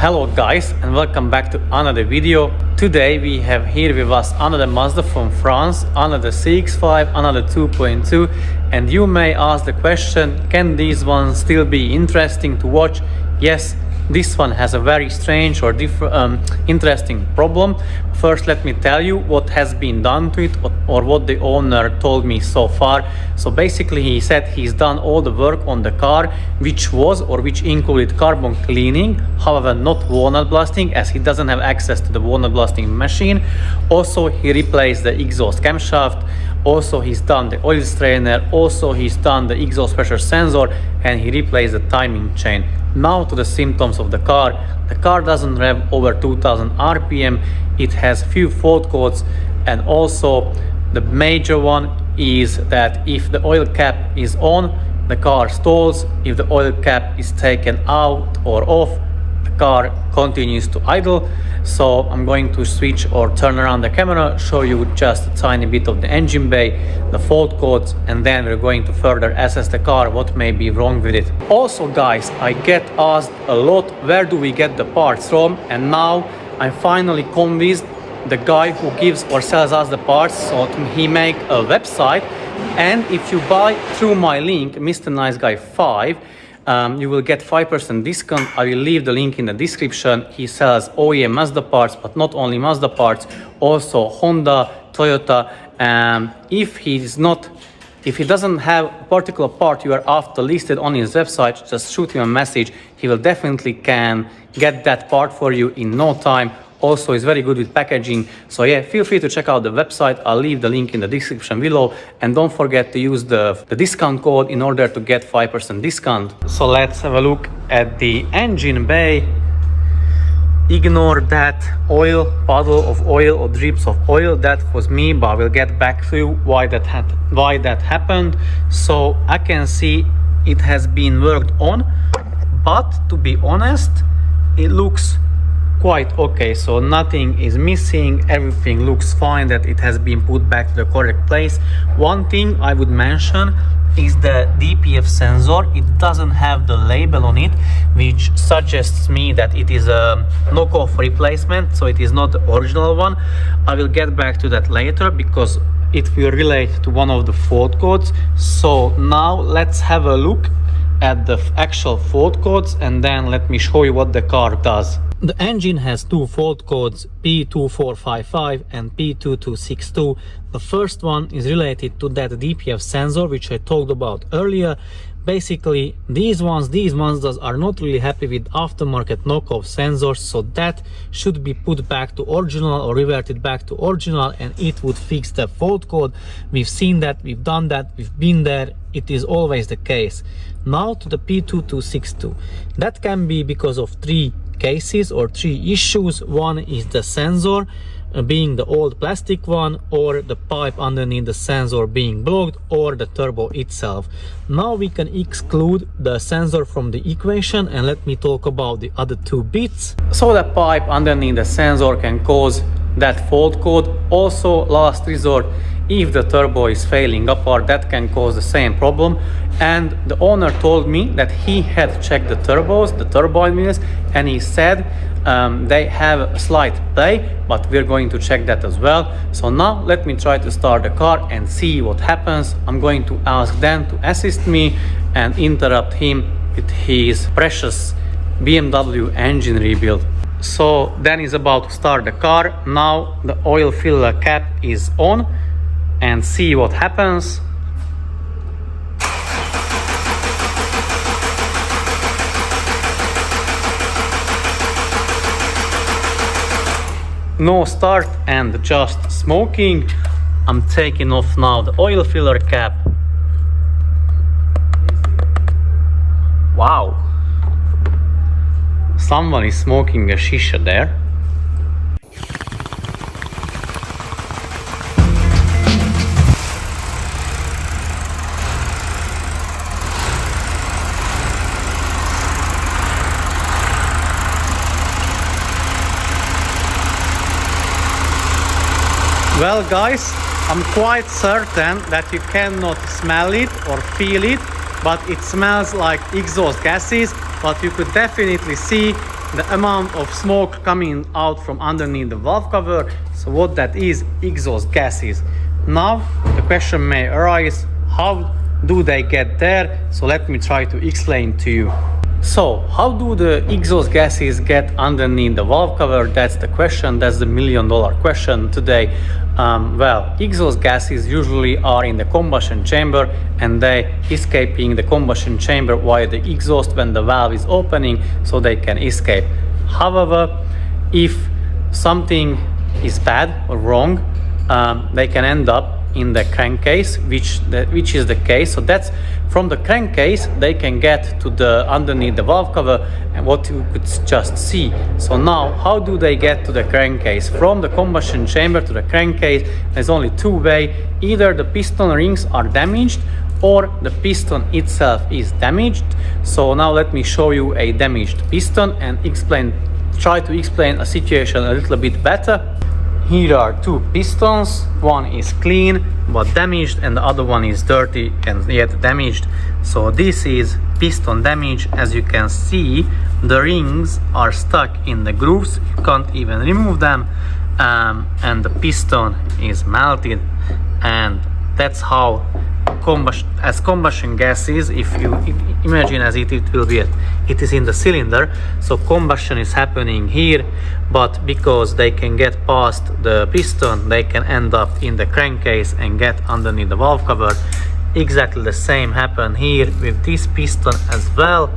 Hello guys, and welcome back to another video. Today we have here with us another Mazda from France, another CX-5, another 2.2, and you may ask the question, can these ones still be interesting to watch? Yes, this one has a very strange or interesting problem. First, let me tell you what has been done to it or what the owner told me so far. So basically he said he's done all the work on the car which included carbon cleaning, however not walnut blasting, as he doesn't have access to the walnut blasting machine. Also he replaced the exhaust camshaft, also he's done the oil strainer, also he's done the exhaust pressure sensor, and he replaced the timing chain. Now to the symptoms of the car. The car doesn't rev over 2000 RPM, it has few fault codes, and also the major one is that if the oil cap is on, the car stalls. If the oil cap is taken out or off, the car continues to idle. So I'm going to switch or turn around the camera, show you just a tiny bit of the engine bay, the fault codes, and then we're going to further assess the car, what may be wrong with it. Also guys, I get asked a lot, where do we get the parts from? And now I'm finally convinced the guy who gives or sells us the parts, so he make a website, and if you buy through my link, Mr. Nice Guy 5, you will get 5% discount. I will leave the link in the description. He sells OEM Mazda parts, but not only Mazda parts, also Honda, Toyota. If he doesn't have a particular part you are after listed on his website, just shoot him a message. He will definitely can get that part for you in no time. Also is very good with packaging. So yeah, feel free to check out the website. I'll leave the link in the description below, and don't forget to use the discount code in order to get 5% discount. So let's have a look at the engine bay. Ignore that oil, puddle of oil or drips of oil. That was me, but I will get back to you why that happened. So I can see it has been worked on, but to be honest, it looks quite okay. So nothing is missing, everything looks fine, that it has been put back to the correct place. One thing I would mention is the DPF sensor. It doesn't have the label on it, which suggests me that it is a knockoff replacement, so it is not the original one. I will get back to that later because it will relate to one of the fault codes. So now let's have a look at the actual fault codes, and then let me show you what the car does. The engine has two fault codes, P2455 and P2262. The first one is related to that DPF sensor which I talked about earlier. Basically, these Mazdas are not really happy with aftermarket knockoff sensors, so that should be put back to original or reverted back to original, and it would fix the fault code. We've seen that, we've done that, we've been there. It is always the case. Now to the P2262. That can be because of three cases or three issues. One is the sensor being the old plastic one, or the pipe underneath the sensor being blocked, or the turbo itself. Now we can exclude the sensor from the equation, and let me talk about the other two bits. So the pipe underneath the sensor can cause that fault code. Also, last resort, if the turbo is failing apart, that can cause the same problem. And the owner told me that he had checked the turbos, the turbine wheels, and he said they have a slight play, but we're going to check that as well. So now let me try to start the car and see what happens. I'm going to ask Dan to assist me and interrupt him with his precious BMW engine rebuild. So Dan is about to start the car. Now the oil filler cap is on, and see what happens. No start and just smoking. I'm taking off now the oil filler cap. Wow, someone is smoking a shisha there. Well guys, I'm quite certain that you cannot smell it or feel it, but it smells like exhaust gases. But you could definitely see the amount of smoke coming out from underneath the valve cover. So what that is, exhaust gases. Now the question may arise, how do they get there? So let me try to explain to you. So how do the exhaust gases get underneath the valve cover? That's the question. That's the million-dollar question today. Well, exhaust gases usually are in the combustion chamber and they escaping the combustion chamber via the exhaust when the valve is opening, so they can escape. However, if something is bad or wrong, they can end up in the crankcase, which is the case. So that's from the crankcase they can get to the underneath the valve cover, and what you could just see. So now how do they get to the crankcase? From the combustion chamber to the crankcase, there's only two ways. Either the piston rings are damaged or the piston itself is damaged. So now let me show you a damaged piston and try to explain a situation a little bit better. Here are two pistons, one is clean but damaged and the other one is dirty and yet damaged. So this is piston damage. As you can see, the rings are stuck in the grooves, you can't even remove them, and the piston is melted, and that's how combustion gases, if you imagine as it will be, it is in the cylinder, so combustion is happening here, but because they can get past the piston, they can end up in the crankcase and get underneath the valve cover. Exactly the same happened here with this piston as well.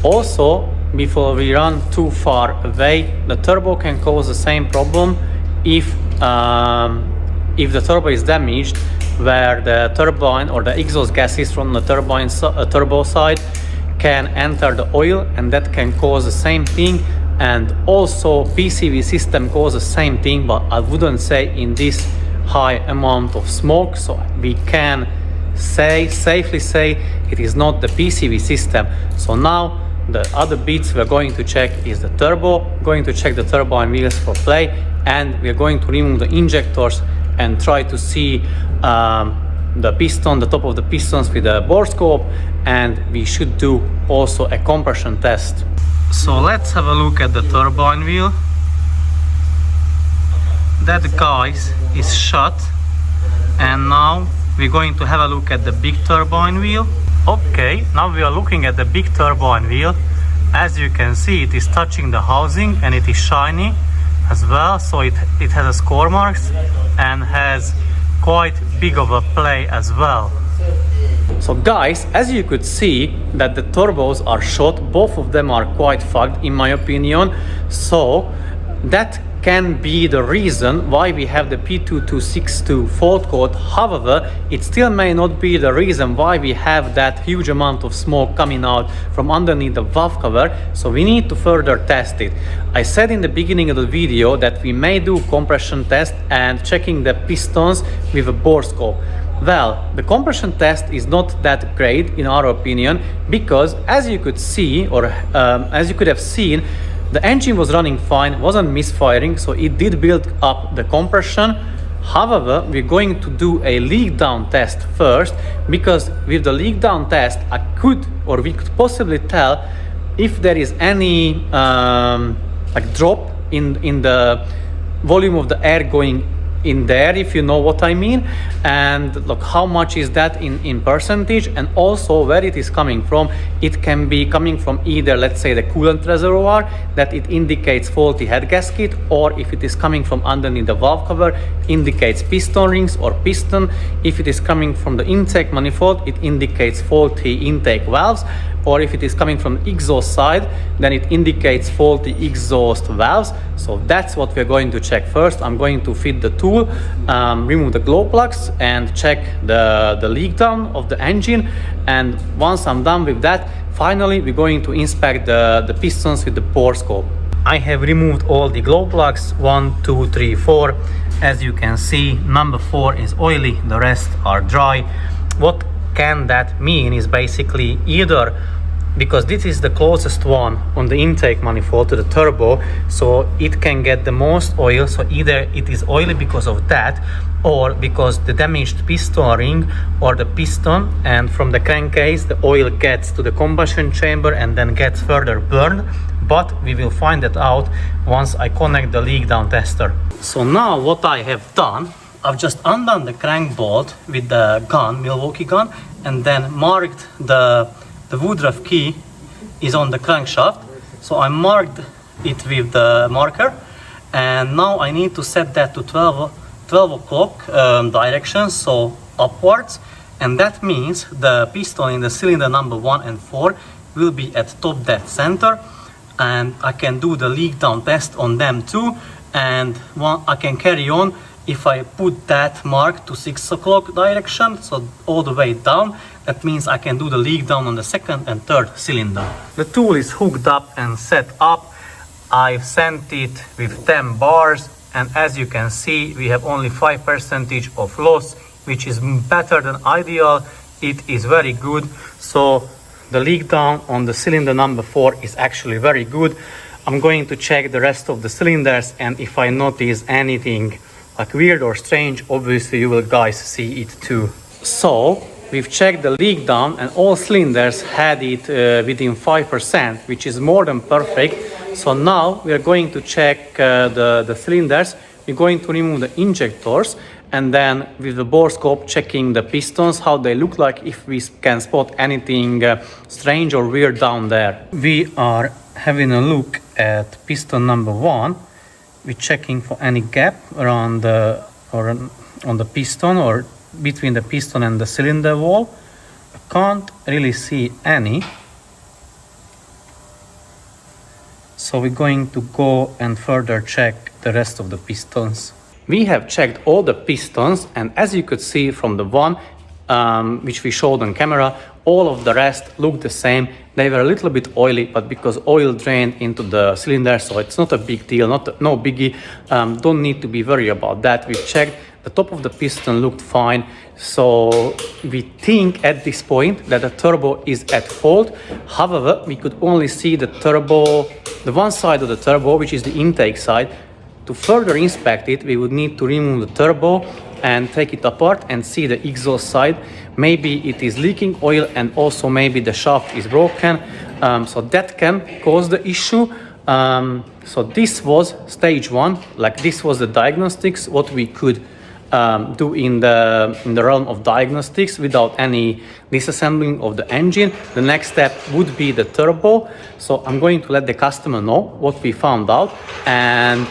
Also, before we run too far away, the turbo can cause the same problem if the turbo is damaged, where the turbine or the exhaust gases from the turbo side can enter the oil, and that can cause the same thing. And also PCV system causes the same thing, but I wouldn't say in this high amount of smoke. So we can safely say it is not the PCV system. So now the other bits we're going to check is the turbo, going to check the turbine wheels for play, and we're going to remove the injectors and try to see the piston, the top of the pistons with a bore scope, and we should do also a compression test. So let's have a look at the turbine wheel. That guys is shut, and now we're going to have a look at the big turbine wheel. Okay, now we are looking at the big turbine wheel. As you can see, it is touching the housing and it is shiny as well, so it has a score marks and has quite big of a play as well. So guys, as you could see that the turbos are shot, both of them are quite fucked in my opinion. So that can be the reason why we have the P2262 fault code. However, it still may not be the reason why we have that huge amount of smoke coming out from underneath the valve cover, so we need to further test it. I said in the beginning of the video that we may do compression test and checking the pistons with a bore scope. Well, the compression test is not that great in our opinion, because as you could see, or as you could have seen, the engine was running fine, wasn't misfiring, so it did build up the compression. However, we're going to do a leak down test first, because with the leak down test we could possibly tell if there is any like drop in the volume of the air going in there, if you know what I mean, and look how much is that in percentage, and also where it is coming from. It can be coming from either, let's say, the coolant reservoir, that it indicates faulty head gasket, or if it is coming from underneath the valve cover, it indicates piston rings or piston. If it is coming from the intake manifold, it indicates faulty intake valves, or if it is coming from the exhaust side, then it indicates faulty exhaust valves. So that's what we're going to check first. I'm going to fit the tool, remove the glow plugs, and check the leak down of the engine. And once I'm done with that, finally we're going to inspect the pistons with the bore scope. I have removed all the glow plugs, 1, 2, 3, 4. As you can see, number 4 is oily, the rest are dry. What can that mean is basically either because this is the closest one on the intake manifold to the turbo, so it can get the most oil. So either it is oily because of that, or because the damaged piston ring or the piston, and from the crankcase the oil gets to the combustion chamber and then gets further burned but we will find that out once I connect the leak down tester. So now what I have done, I've just undone the crank bolt with the gun, Milwaukee gun, and then marked the Woodruff key is on the crankshaft. So I marked it with the marker, and now I need to set that to 12 o'clock direction, so upwards, and that means the piston in the cylinder number 1 and 4 will be at top dead center, and I can do the leak down test on them too, and I can carry on if I put that mark to 6 o'clock direction, so all the way down. That means I can do the leak down on the second and third cylinder. The tool is hooked up and set up. I've sent it with 10 bars, and as you can see, we have only 5% of loss, which is better than ideal. It is very good. So the leak down on the cylinder number 4 is actually very good. I'm going to check the rest of the cylinders, and if I notice anything like weird or strange, obviously you will guys see it too. So we've checked the leak down, and all cylinders had it within 5%, which is more than perfect. So now we are going to check the cylinders. We're going to remove the injectors, and then with the bore scope checking the pistons, how they look like, if we can spot anything strange or weird down there. We are having a look at piston number 1. We're checking for any gap around on the piston or between the piston and the cylinder wall. I can't really see any. So we're going to go and further check the rest of the pistons. We have checked all the pistons, and as you could see from the one which we showed on camera, all of the rest look the same. They were a little bit oily, but because oil drained into the cylinder, so it's not a big deal, no biggie. Don't need to be worried about that. We've checked. The top of the piston looked fine, so we think at this point that the turbo is at fault. However, we could only see the turbo, the one side of the turbo, which is the intake side. To further inspect it, we would need to remove the turbo and take it apart and see the exhaust side. Maybe it is leaking oil, and also maybe the shaft is broken, so that can cause the issue. So this was stage 1, like this was the diagnostics, what we could do in the realm of diagnostics without any disassembling of the engine. The next step would be the turbo. So I'm going to let the customer know what we found out, and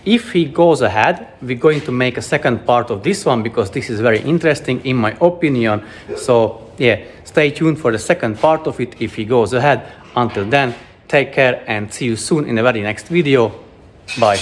if he goes ahead, we're going to make a second part of this one, because this is very interesting in my opinion. So yeah, stay tuned for the second part of it if he goes ahead. Until then, take care and see you soon in the very next video. Bye.